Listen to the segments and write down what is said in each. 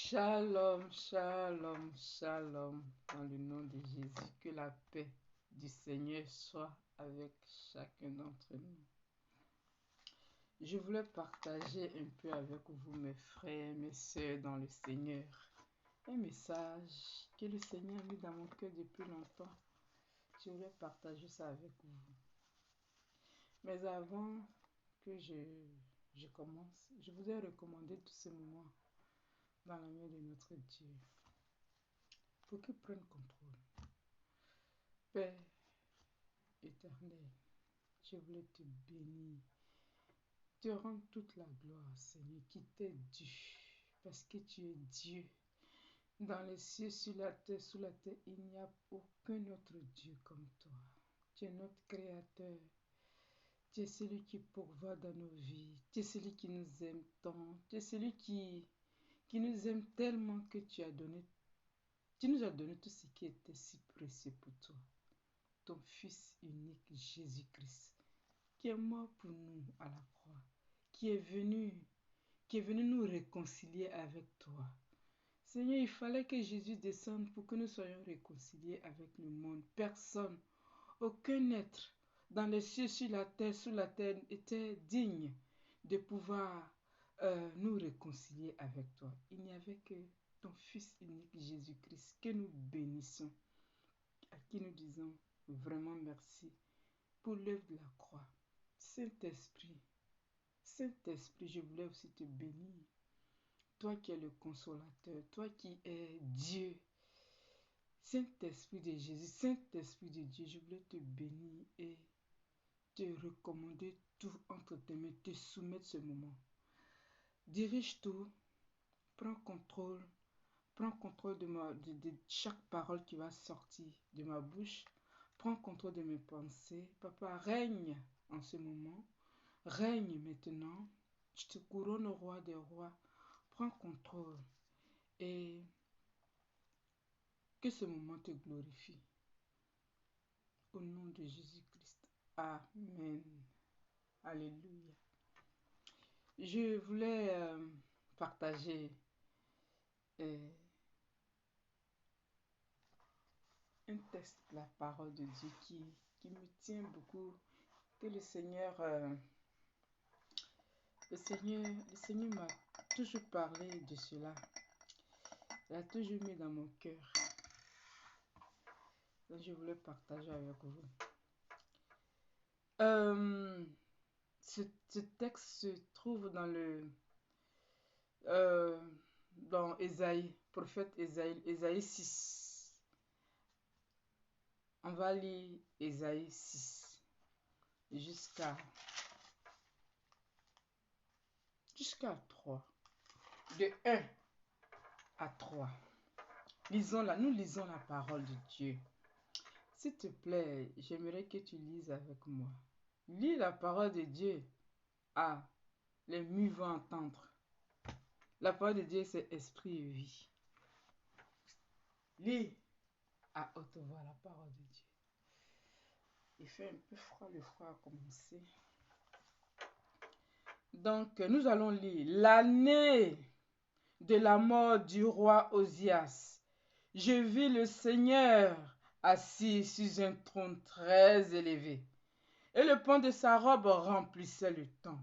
Shalom, shalom, shalom, dans le nom de Jésus, que la paix du Seigneur soit avec chacun d'entre nous. Je voulais partager un peu avec vous, mes frères, mes sœurs dans le Seigneur, un message que le Seigneur a mis dans mon cœur depuis longtemps. Je voulais partager ça avec vous. Mais avant que je commence, je voudrais recommander tous ces moments dans la main de notre Dieu, pour qu'il prenne contrôle. Père éternel, je voulais te bénir, te rendre toute la gloire, Seigneur, qui t'est due, parce que tu es Dieu. Dans les cieux, sur la terre, sous la terre, il n'y a aucun autre Dieu comme toi. Tu es notre Créateur. Tu es celui qui pourvoit dans nos vies. Tu es celui qui nous aime tant. Tu es celui qui nous aime tellement que tu nous as donné tout ce qui était si précieux pour toi. Ton Fils unique, Jésus-Christ, qui est mort pour nous à la croix, qui est venu nous réconcilier avec toi. Seigneur, il fallait que Jésus descende pour que nous soyons réconciliés avec le monde. Personne, aucun être dans les cieux, sur la terre, sous la terre, était digne de pouvoir nous réconcilier avec toi. Il n'y avait que ton Fils unique, Jésus-Christ, que nous bénissons, à qui nous disons vraiment merci pour l'œuvre de la croix. Saint-Esprit, je voulais aussi te bénir. Toi qui es le consolateur, toi qui es Dieu, Saint-Esprit de Jésus, Saint-Esprit de Dieu, je voulais te bénir et te recommander tout entre tes mains, te soumettre ce moment. Dirige tout, prends contrôle de chaque parole qui va sortir de ma bouche. Prends contrôle de mes pensées. Papa, règne en ce moment. Règne maintenant. Je te couronne au roi des rois. Prends contrôle et que ce moment te glorifie. Au nom de Jésus-Christ. Amen. Alléluia. Je voulais partager un texte de la parole de Dieu qui me tient beaucoup, que le Seigneur m'a toujours parlé de cela. Il a toujours mis dans mon cœur. Donc je voulais partager avec vous. Ce texte se trouve dans Ésaïe, prophète Ésaïe 6. On va lire Ésaïe 6 jusqu'à 3. De 1 à 3. Nous lisons la parole de Dieu. S'il te plaît, j'aimerais que tu lises avec moi. Lis la parole de Dieu. Les muets vont entendre. La parole de Dieu, c'est esprit et vie. Lis à haute voix la parole de Dieu. Il fait un peu froid, le froid a commencé. Donc, nous allons lire. L'année de la mort du roi Osias, je vis le Seigneur assis sur un trône très élevé, et le pan de sa robe remplissait le temple.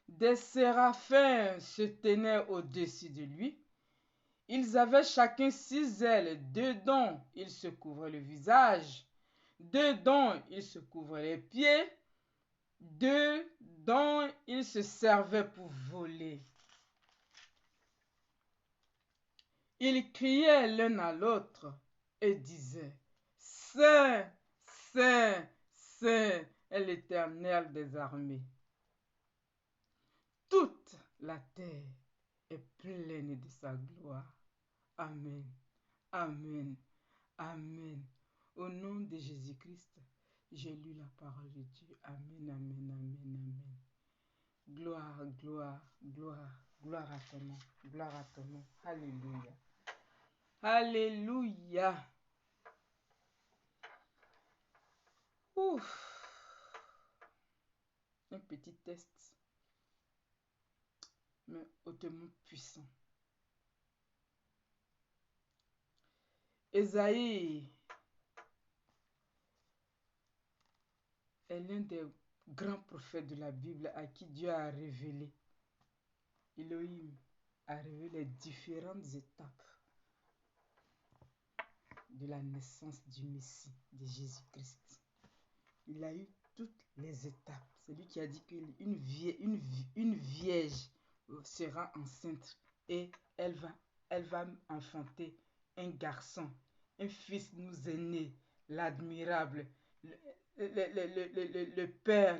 Des séraphins se tenaient au-dessus de lui. Ils avaient chacun 6 ailes, 2 dont ils se couvraient le visage, 2 dont ils se couvraient les pieds, 2 dont ils se servaient pour voler. Ils criaient l'un à l'autre et disaient: Saint, Saint, Saint est l'Éternel des armées. Toute la terre est pleine de sa gloire. Amen, amen, amen. Au nom de Jésus-Christ, j'ai lu la parole de Dieu. Amen, amen, amen, amen. Gloire, gloire, gloire, gloire à ton nom, gloire à ton nom. Alléluia. Alléluia. Ouf. Un petit test, mais hautement puissant. Ésaïe est l'un des grands prophètes de la Bible à qui Dieu a révélé, Elohim a révélé les différentes étapes de la naissance du Messie, de Jésus-Christ. Il a eu toutes les étapes. C'est lui qui a dit qu'une vierge sera enceinte et elle va enfanter un garçon. Un fils nous est né, l'admirable, le père,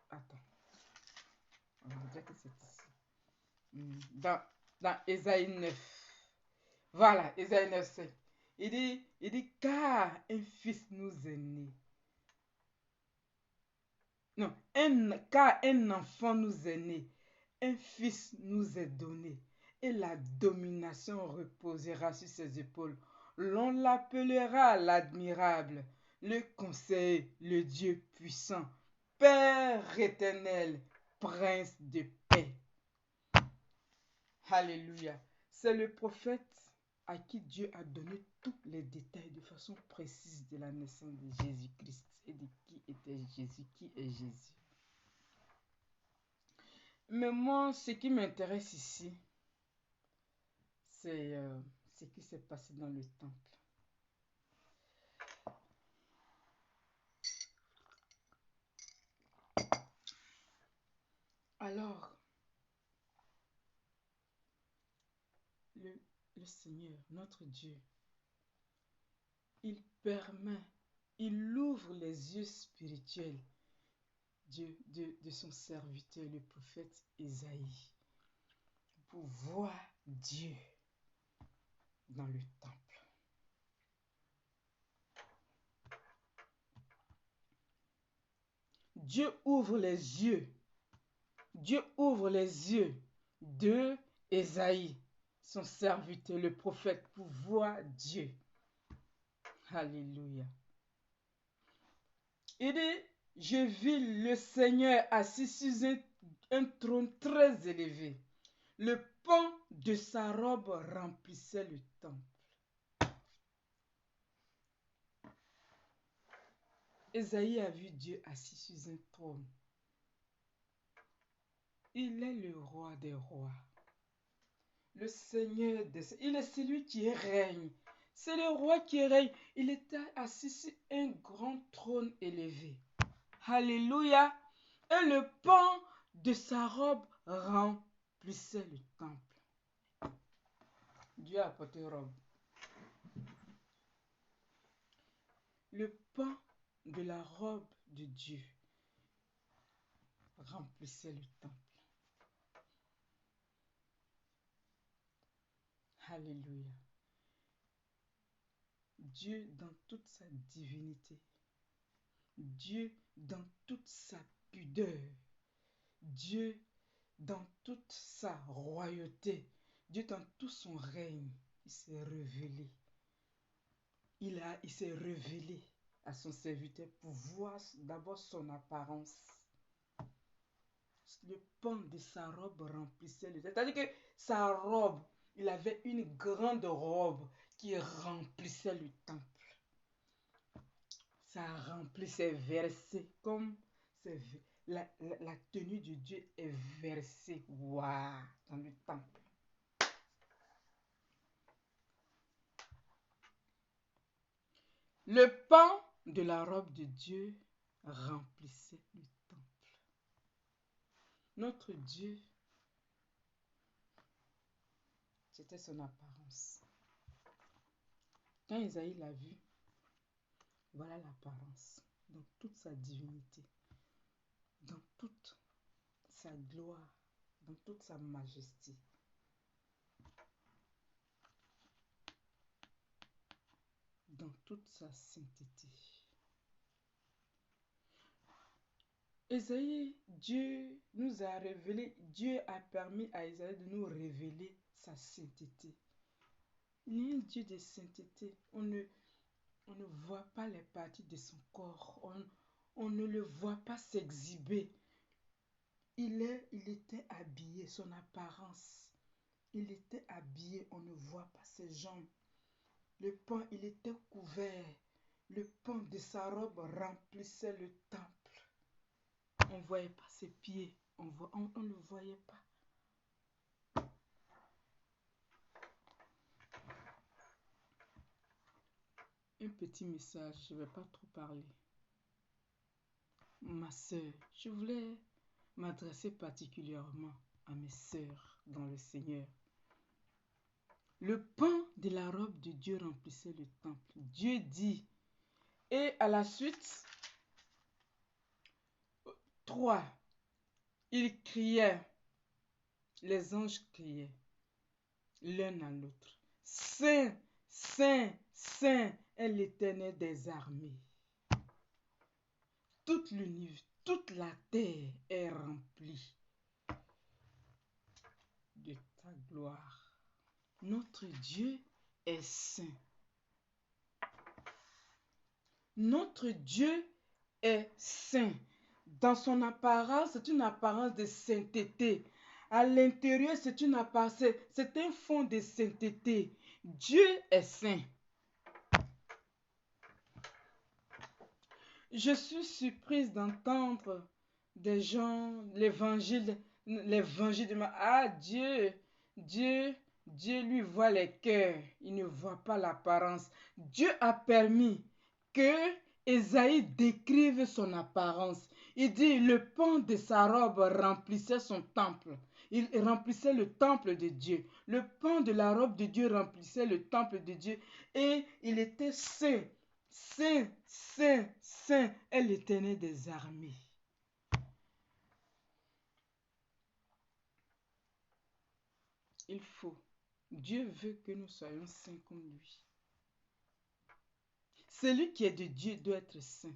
Attends, on va dire que c'est ici. Dans Ésaïe 9. Voilà, Ésaïe 9, 5. Il dit, car un fils nous est né. Non, car un enfant nous est né, un fils nous est donné, et la domination reposera sur ses épaules. L'on l'appellera l'admirable, le conseil, le Dieu puissant, Père éternel, prince de paix. Alléluia. C'est le prophète à qui Dieu a donné tous les détails de façon précise de la naissance de Jésus-Christ et de qui était Jésus, qui est Jésus. Mais moi, ce qui m'intéresse ici, c'est ce qui s'est passé dans le temple. Alors, le Seigneur, notre Dieu, il permet, il ouvre les yeux spirituels de son serviteur, le prophète Ésaïe, pour voir Dieu dans le temple. Dieu ouvre les yeux. Dieu ouvre les yeux de Ésaïe, son serviteur, le prophète, pour voir Dieu. Alléluia. Il dit, je vis le Seigneur assis sur un trône très élevé. Le pan de sa robe remplissait le temple. Ésaïe a vu Dieu assis sur un trône. Il est le roi des rois. Le Seigneur il est celui qui règne. C'est le roi qui règne. Il était assis sur un grand trône élevé. Alléluia. Et le pan de sa robe remplissait le temple. Dieu a apporté une robe. Le pan de la robe de Dieu remplissait le temple. Alléluia. Dieu dans toute sa divinité, Dieu dans toute sa pudeur, Dieu dans toute sa royauté, Dieu dans tout son règne, il s'est révélé. Il s'est révélé à son serviteur pour voir d'abord son apparence. Le pan de sa robe remplissait le temple. C'est-à-dire que sa robe, il avait une grande robe qui remplissait le temple. Ça remplit ses versets comme la tenue de Dieu est versée. Waouh, dans le temple. Le pan de la robe de Dieu remplissait le temple. Notre Dieu, c'était son apparence. Quand Isaïe l'a vu, voilà l'apparence, dans toute sa divinité, dans toute sa gloire, dans toute sa majesté. Dans toute sa sainteté. Isaïe, Dieu nous a révélé, Dieu a permis à Isaïe de nous révéler sa sainteté. Il est un Dieu de sainteté. On ne voit pas les parties de son corps. On ne le voit pas s'exhiber. Il était habillé, son apparence. Il était habillé, on ne voit pas ses jambes. Le pan, il était couvert. Le pan de sa robe remplissait le temple. On ne voyait pas ses pieds. On ne le voyait pas. Un petit message, je ne vais pas trop parler. Ma sœur, je voulais m'adresser particulièrement à mes sœurs dans le Seigneur. Le pan de la robe de Dieu remplissait le temple. Dieu dit, et à la suite, 3, ils criaient, les anges criaient l'un à l'autre. Saint, Saint, Saint est l'Éternel des armées. Toute l'univers, toute la terre est remplie de ta gloire. Notre Dieu est saint. Notre Dieu est saint. Dans son apparence, c'est une apparence de sainteté. À l'intérieur, c'est un fond de sainteté. Dieu est saint. Je suis surprise d'entendre des gens, l'évangile de ma... Ah, Dieu lui voit les cœurs, il ne voit pas l'apparence. Dieu a permis que Ésaïe décrive son apparence. Il dit, le pan de sa robe remplissait son temple. Il remplissait le temple de Dieu. Le pan de la robe de Dieu remplissait le temple de Dieu. Et il était saint. Saint, saint, saint est l'Éternel des armées. Il faut. Dieu veut que nous soyons saints comme lui. Celui qui est de Dieu doit être saint.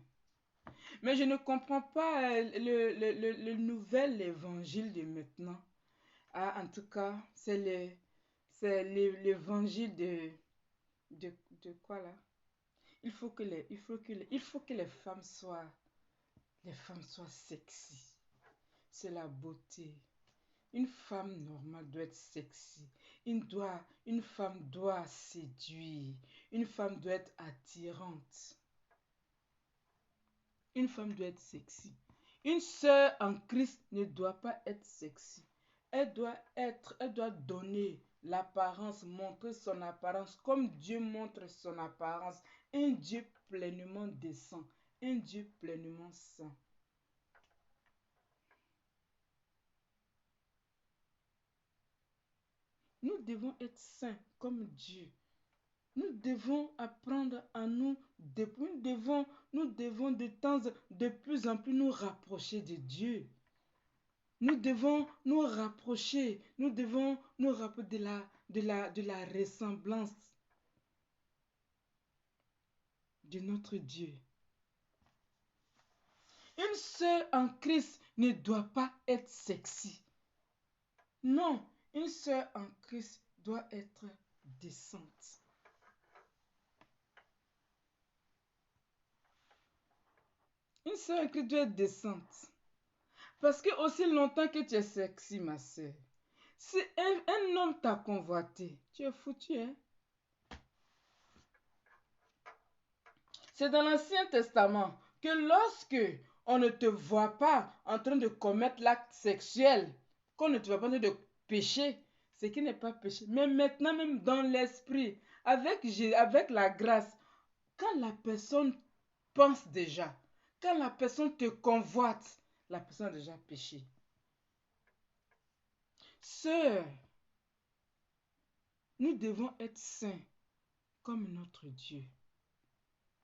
Mais je ne comprends pas le nouvel évangile de maintenant. Ah, en tout cas, c'est l'évangile de quoi là? Il faut que les femmes soient sexy. C'est la beauté. Une femme normale doit être sexy. Une femme doit séduire. Une femme doit être attirante. Une femme doit être sexy. Une sœur en Christ ne doit pas être sexy. Elle doit donner l'apparence, montrer son apparence comme Dieu montre son apparence. Un Dieu pleinement décent. Un Dieu pleinement saint. Nous devons être saints comme Dieu. Nous devons apprendre à nous devons de plus en plus nous rapprocher de Dieu. Nous devons nous rapprocher de la ressemblance de notre Dieu. Une sœur en Christ ne doit pas être sexy. Non, une sœur en Christ doit être décente. Une sœur en Christ doit être décente. Parce que aussi longtemps que tu es sexy, ma sœur, si un homme t'a convoité, tu es foutu, hein? C'est dans l'Ancien Testament que lorsque on ne te voit pas en train de commettre l'acte sexuel, qu'on ne te voit pas en train de pécher, ce qui n'est pas péché. Mais maintenant, même dans l'esprit, avec la grâce, quand la personne pense déjà, quand la personne te convoite, la personne a déjà péché. Sœurs, nous devons être saints comme notre Dieu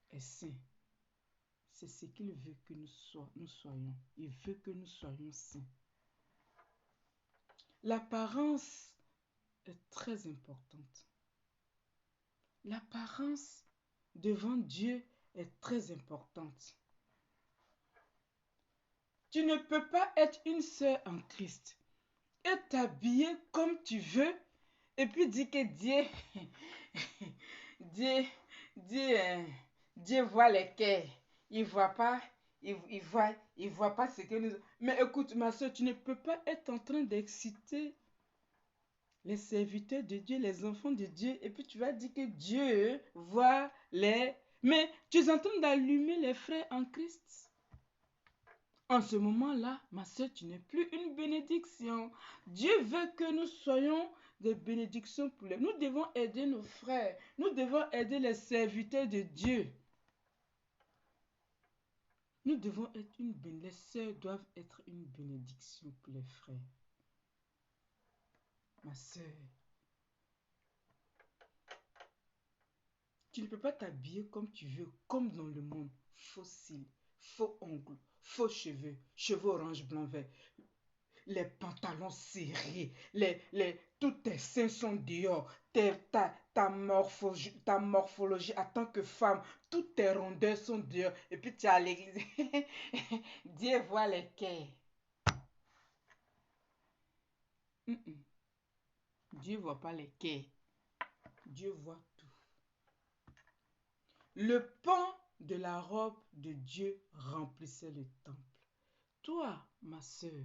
est saint. C'est ce qu'il veut que nous soyons. Il veut que nous soyons saints. L'apparence est très importante. L'apparence devant Dieu est très importante. Tu ne peux pas être une sœur en Christ et t'habiller comme tu veux et puis dire que Dieu voit les cœurs. Il voit pas ce que nous... Mais écoute, ma soeur, tu ne peux pas être en train d'exciter les serviteurs de Dieu, les enfants de Dieu, et puis tu vas dire que Dieu voit les... Mais tu es en train d'allumer les frères en Christ. En ce moment-là, ma soeur, tu n'es plus une bénédiction. Dieu veut que nous soyons des bénédictions pour les... Nous devons aider nos frères. Nous devons aider les serviteurs de Dieu. Nous devons être une bénédiction. Les sœurs doivent être une bénédiction pour les frères. Ma soeur, tu ne peux pas t'habiller comme tu veux, comme dans le monde. Faux cils, faux ongles, faux cheveux, cheveux orange, blanc, vert. Les pantalons serrés, tous tes seins sont dehors, ta morphologie en tant que femme, toutes tes rondeurs sont dehors, et puis tu es à l'église. Dieu voit les cœurs. Dieu ne voit pas les cœurs. Dieu voit tout. Le pan de la robe de Dieu remplissait le temple. Toi, ma soeur,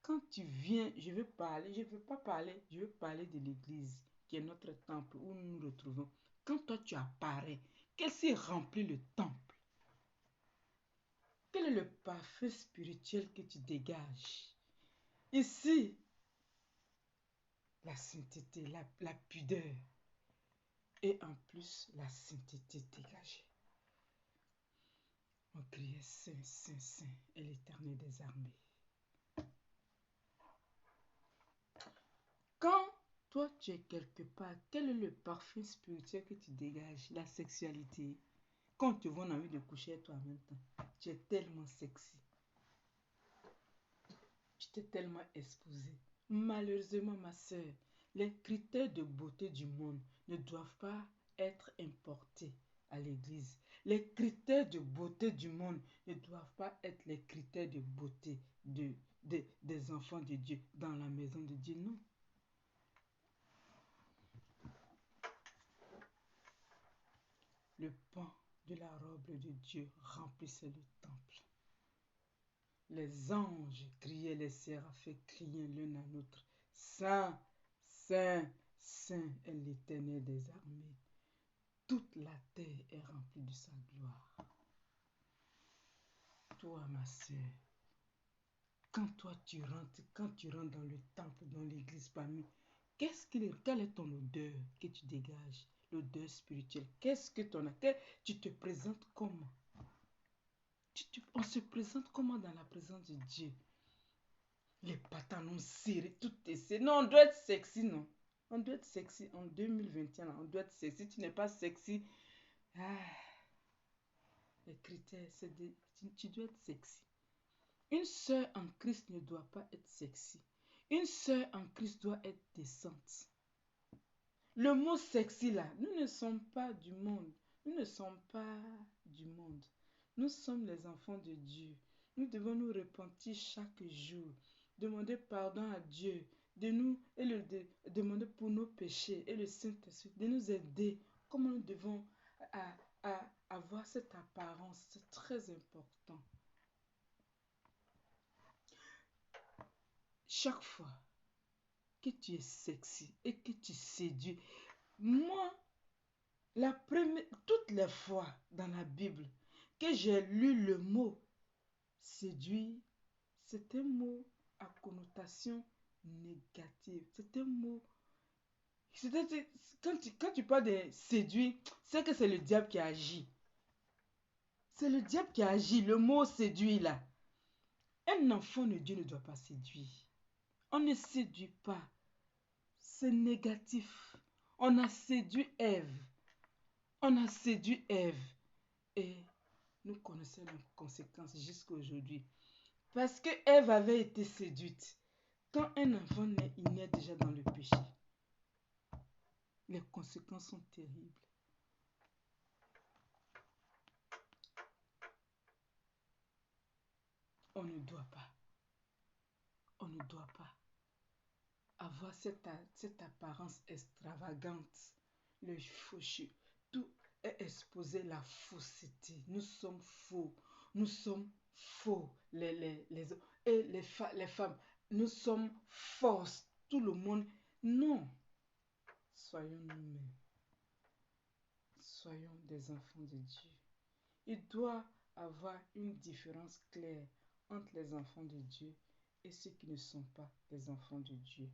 quand tu viens, je ne veux pas parler, je veux parler de l'église, qui est notre temple où nous nous retrouvons. Quand toi tu apparais, qu'est-ce qui remplit le temple? Quel est le parfum spirituel que tu dégages? Ici, la sainteté, la pudeur, et en plus la sainteté dégagée. On criait Saint, Saint, Saint est l'Éternel des armées. Quand toi tu es quelque part, quel est le parfum spirituel que tu dégages? La sexualité. Quand tu vois, on a envie de coucher avec toi en même temps. Tu es tellement sexy. Tu t'es tellement exposée. Malheureusement, ma soeur, les critères de beauté du monde ne doivent pas être importés à l'église. Les critères de beauté du monde ne doivent pas être les critères de beauté des enfants de Dieu dans la maison de Dieu. Non. Le pan de la robe de Dieu remplissait le temple. Les anges criaient, les séraphins criaient l'un à l'autre. Saint, Saint, Saint est l'Éternel des armées. Toute la terre est remplie de sa gloire. Toi, ma sœur, quand tu rentres dans le temple, dans l'église parmi, quelle est ton odeur que tu dégages? L'odeur spirituelle. Qu'est-ce que tu te présentes comment? On se présente comment dans la présence de Dieu? Les pantalons serrés, tout est serré. Non, on doit être sexy, non? On doit être sexy en 2021. On doit être sexy. Si tu n'es pas sexy, les critères, tu dois être sexy. Une sœur en Christ ne doit pas être sexy. Une sœur en Christ doit être décente. Le mot sexy là, nous ne sommes pas du monde. Nous ne sommes pas du monde. Nous sommes les enfants de Dieu. Nous devons nous repentir chaque jour. Demander pardon à Dieu. Demander pour nos péchés. Et le Saint-Esprit de nous aider. Comment nous devons avoir cette apparence. C'est très important. Chaque fois que tu es sexy et que tu séduis, moi, toutes les fois dans la Bible que j'ai lu le mot séduire, c'est un mot à connotation négative. C'est un mot... Quand tu parles de séduire, c'est que c'est le diable qui agit. C'est le diable qui agit. Le mot séduire là. Un enfant de Dieu ne doit pas séduire. On ne séduit pas. C'est négatif. On a séduit Ève. On a séduit Ève. Et nous connaissons les conséquences jusqu'à aujourd'hui. Parce que Ève avait été séduite. Quand un enfant naît, il naît déjà dans le péché. Les conséquences sont terribles. On ne doit pas avoir cette apparence extravagante. Le fauché, tout est exposé la fausseté. Nous sommes faux. Nous sommes faux. Et les femmes, nous sommes fausses. Tout le monde Non, soyons nous-mêmes. Soyons des enfants de Dieu. Il doit avoir une différence claire entre les enfants de Dieu et ceux qui ne sont pas des enfants de Dieu.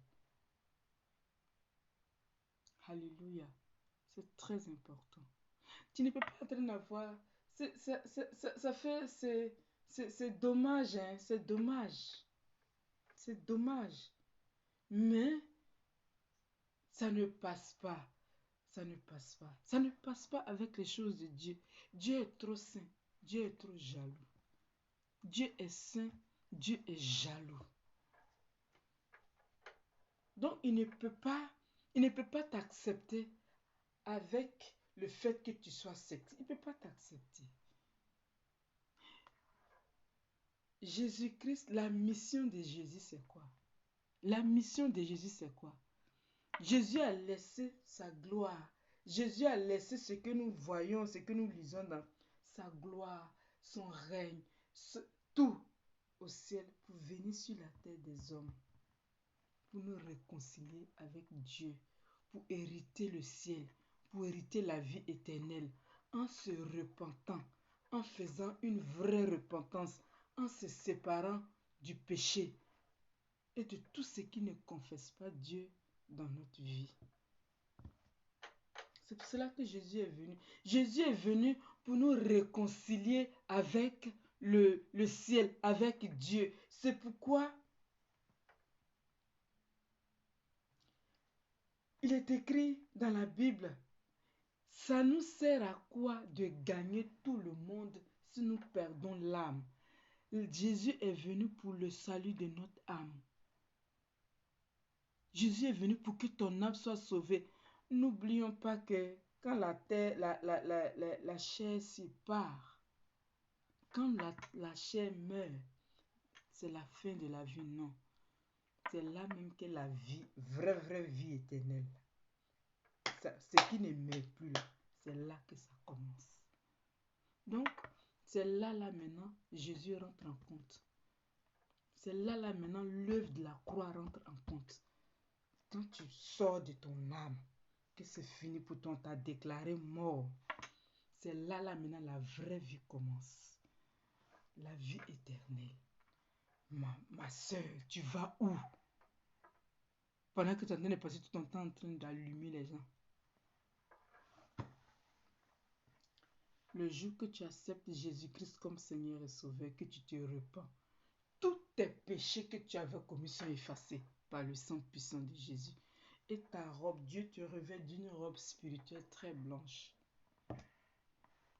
Alléluia. C'est très important. Tu ne peux pas être en train d'avoir... C'est dommage, hein? C'est dommage. C'est dommage. Mais ça ne passe pas. Ça ne passe pas. Ça ne passe pas avec les choses de Dieu. Dieu est trop saint. Dieu est trop jaloux. Dieu est saint. Dieu est jaloux. Donc il ne peut pas t'accepter avec le fait que tu sois secte. Il ne peut pas t'accepter. Jésus-Christ, la mission de Jésus, c'est quoi? La mission de Jésus, c'est quoi? Jésus a laissé sa gloire. Jésus a laissé ce que nous voyons, ce que nous lisons dans sa gloire, son règne, tout au ciel pour venir sur la terre des hommes, pour nous réconcilier avec Dieu, pour hériter le ciel, pour hériter la vie éternelle, en se repentant, en faisant une vraie repentance, en se séparant du péché et de tout ce qui ne confesse pas Dieu dans notre vie. C'est pour cela que Jésus est venu. Jésus est venu pour nous réconcilier avec le ciel, avec Dieu. C'est pourquoi il est écrit dans la Bible, ça nous sert à quoi de gagner tout le monde si nous perdons l'âme? Jésus est venu pour le salut de notre âme. Jésus est venu pour que ton âme soit sauvée. N'oublions pas que quand la chair s'y part, quand la chair meurt, c'est la fin de la vie, non. C'est là même que la vie, vraie vie éternelle. Ce qui ne meurt plus là, c'est là que ça commence. Donc, c'est là maintenant, Jésus rentre en compte. C'est là maintenant, l'œuvre de la croix rentre en compte. Quand tu sors de ton âme, que c'est fini pour toi, on t'a déclaré mort. C'est là maintenant, la vraie vie commence. La vie éternelle. Ma soeur, tu vas où? Pendant que tu es en train de passer tout ton temps en train d'allumer les gens. Le jour que tu acceptes Jésus-Christ comme Seigneur et Sauveur, que tu te repens, tous tes péchés que tu avais commis sont effacés par le sang puissant de Jésus. Et ta robe, Dieu te revêt d'une robe spirituelle très blanche.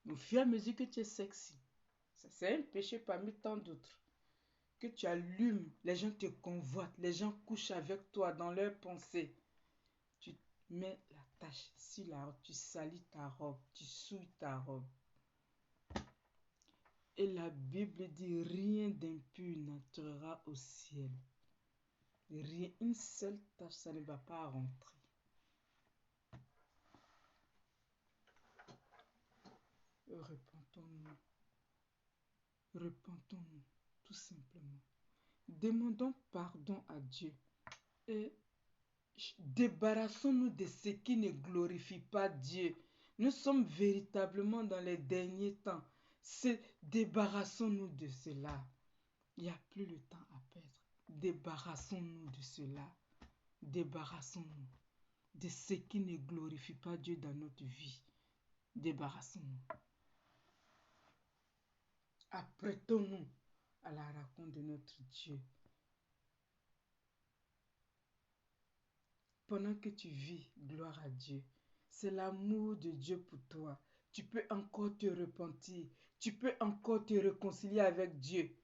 Au fur et à mesure que tu es sexy, c'est un péché parmi tant d'autres. Que tu allumes, les gens te convoitent, les gens couchent avec toi dans leurs pensées. Tu mets la tache sur la robe, tu salis ta robe, tu souilles ta robe. Et la Bible dit, rien d'impur n'entrera au ciel. Rien, une seule tache, ça ne va pas rentrer. Repentons-nous. Repentons-nous, tout simplement. Demandons pardon à Dieu. Et débarrassons-nous de ce qui ne glorifie pas Dieu. Nous sommes véritablement dans les derniers temps. Débarrassons-nous de cela. Il n'y a plus le temps à perdre. Débarrassons-nous de cela. Débarrassons-nous de ce qui ne glorifie pas Dieu dans notre vie. Débarrassons-nous. Apprêtons-nous à la rencontre de notre Dieu. Pendant que tu vis, gloire à Dieu. C'est l'amour de Dieu pour toi. Tu peux encore te repentir. Tu peux encore te réconcilier avec Dieu.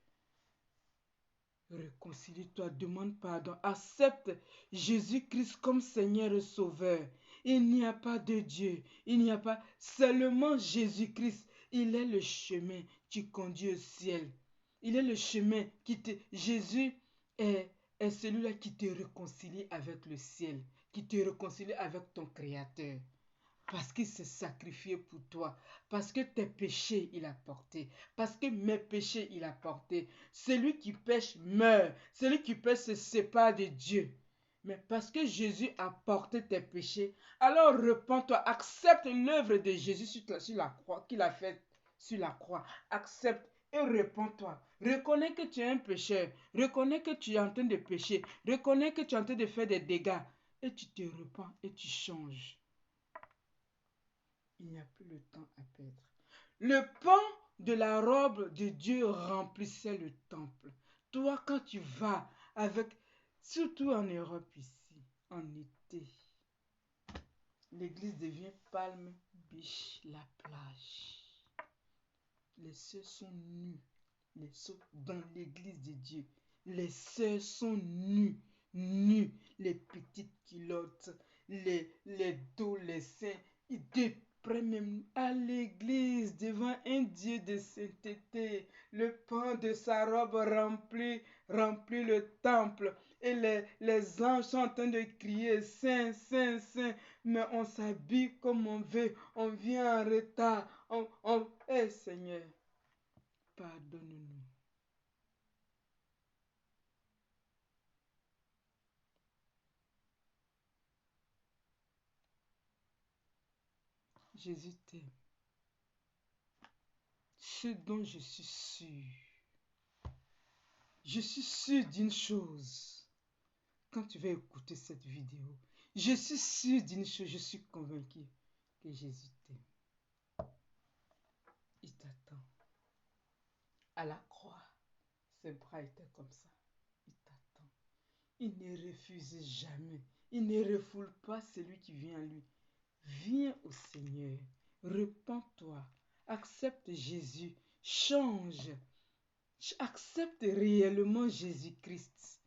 Réconcilie-toi, demande pardon. Accepte Jésus-Christ comme Seigneur et Sauveur. Il n'y a pas de Dieu. Il n'y a pas seulement Jésus-Christ. Il est le chemin qui conduit au ciel. Il est le chemin qui te... Jésus est celui-là qui te réconcilie avec le ciel, qui te réconcilie avec ton Créateur. Parce qu'il s'est sacrifié pour toi. Parce que tes péchés, il a porté. Parce que mes péchés, il a porté. Celui qui pêche meurt. Celui qui pêche se sépare de Dieu. Mais parce que Jésus a porté tes péchés, alors repens-toi, accepte l'œuvre de Jésus sur la croix, qu'il a faite sur la croix. Accepte et repens-toi. Reconnais que tu es un pécheur. Reconnais que tu es en train de pécher. Reconnais que tu es en train de faire des dégâts. Et tu te repens et tu changes. Il n'y a plus le temps à perdre. Le pan de la robe de Dieu remplissait le temple. Toi, quand tu vas avec, surtout en Europe ici, en été, l'église devient palme, biche, la plage. Les sœurs sont nues. Les sœurs dans l'église de Dieu. Les sœurs sont nues. Nues. Les petites culottes, les dos, les seins. Ils prennent même à l'église devant un Dieu de sainteté. Le pan de sa robe remplit le temple. Et les anges sont en train de crier Saint, Saint, Saint. Mais on s'habille comme on veut. On vient en retard. Eh Seigneur, pardonne-nous. Jésus t'aime. Ce dont je suis sûr d'une chose. Quand tu vas écouter cette vidéo, je suis sûr d'une chose, je suis convaincu que Jésus t'aime. Il t'attend. À la croix, ses bras étaient comme ça. Il t'attend. Il ne refuse jamais. Il ne refoule pas celui qui vient à lui. Viens au Seigneur. Repens-toi. Accepte Jésus. Change. Accepte réellement Jésus-Christ.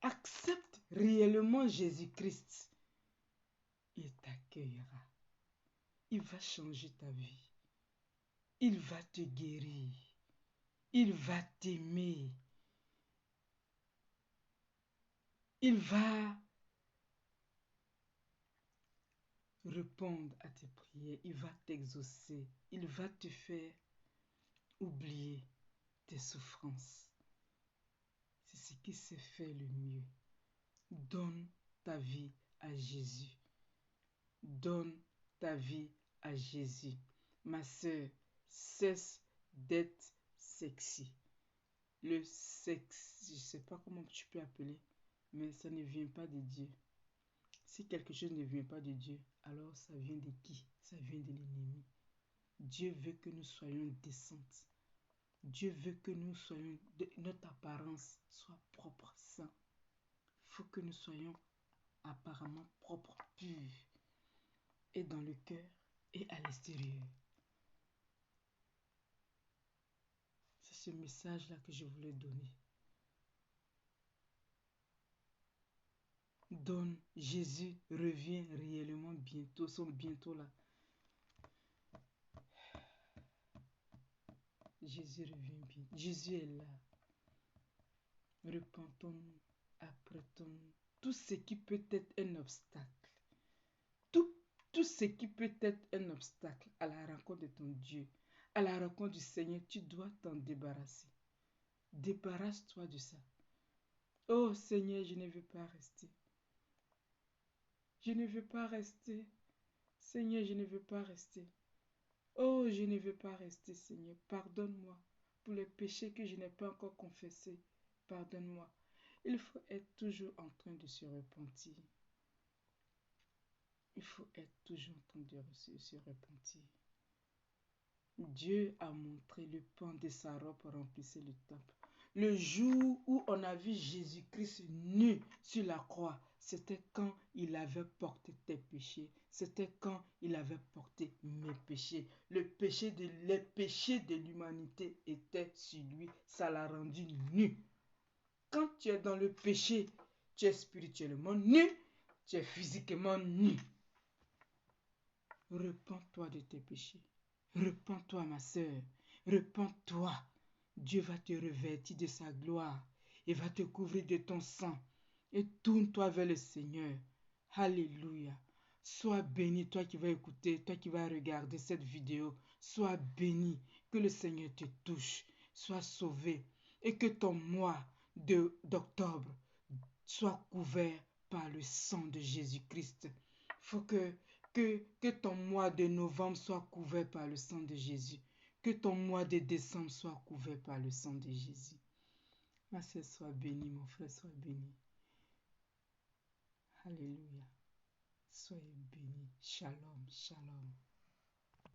Accepte réellement Jésus-Christ. Il t'accueillera. Il va changer ta vie. Il va te guérir. Il va t'aimer. Il va répondre à tes prières. Il va t'exaucer. Il va te faire oublier tes souffrances. C'est ce qui se fait le mieux. Donne ta vie à Jésus. Donne ta vie à Jésus. Ma sœur, cesse d'être sexy. Le sexe, je ne sais pas comment tu peux appeler, mais ça ne vient pas de Dieu. Si quelque chose ne vient pas de Dieu, alors ça vient de qui? Ça vient de l'ennemi. Dieu veut que nous soyons décentes. Dieu veut que nous soyons, notre apparence soit propre, sain. Il faut que nous soyons apparemment propres, purs, et dans le cœur et à l'extérieur. C'est ce message-là que je voulais donner. Donne, Jésus revient réellement bientôt, sont bientôt là. Jésus revient bien. Jésus est là. Repentons-nous, apprêtons-nous. Tout ce qui peut être un obstacle, tout ce qui peut être un obstacle à la rencontre de ton Dieu, à la rencontre du Seigneur, tu dois t'en débarrasser. Débarrasse-toi de ça. Oh Seigneur, je ne veux pas rester. Je ne veux pas rester. Seigneur, je ne veux pas rester. Oh, je ne veux pas rester, Seigneur. Pardonne-moi pour les péchés que je n'ai pas encore confessés. Pardonne-moi. Il faut être toujours en train de se repentir. Il faut être toujours en train de se repentir. Dieu a montré le pan de sa robe remplissait le temple. Le jour où on a vu Jésus-Christ nu sur la croix, c'était quand il avait porté tes péchés. C'était quand il avait porté mes péchés. Les péchés de l'humanité étaient sur lui. Ça l'a rendu nu. Quand tu es dans le péché, tu es spirituellement nu, tu es physiquement nu. Repends-toi de tes péchés. Repends-toi, ma sœur. Repends-toi. Dieu va te revêtir de sa gloire et va te couvrir de ton sang. Et tourne-toi vers le Seigneur. Alléluia. Sois béni, toi qui vas écouter, toi qui vas regarder cette vidéo. Sois béni. Que le Seigneur te touche. Sois sauvé. Et que ton mois d'octobre soit couvert par le sang de Jésus-Christ. Il faut que ton mois de novembre soit couvert par le sang de Jésus. Que ton mois de décembre soit couvert par le sang de Jésus. Ma sœur soit bénie, mon frère soit béni. Alléluia. Soyez bénis. Shalom, shalom.